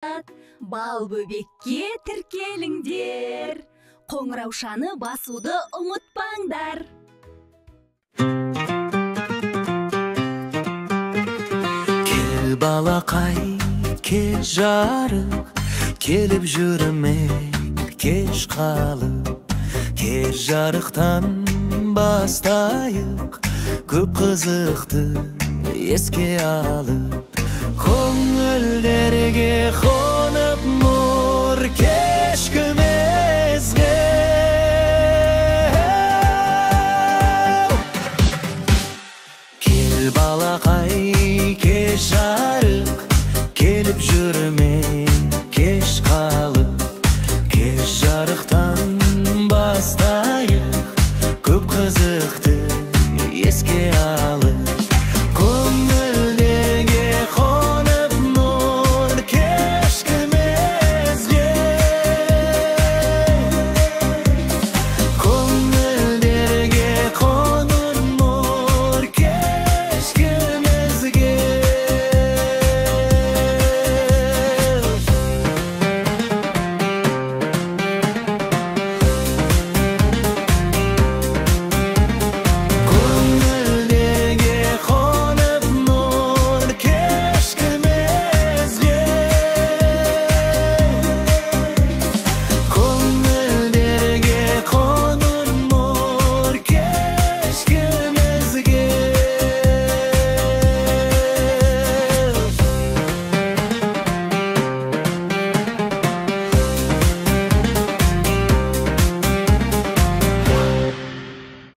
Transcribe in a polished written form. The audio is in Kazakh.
Бал бөбекке тіркеліңдер, қоңыраушаны басуды ұмытпаңдар. Кел балақай, кел жарық, келіп жүрмек кеш қалып. Кел жарықтан бастайық, көп қызықты еске алып. Көңілдерге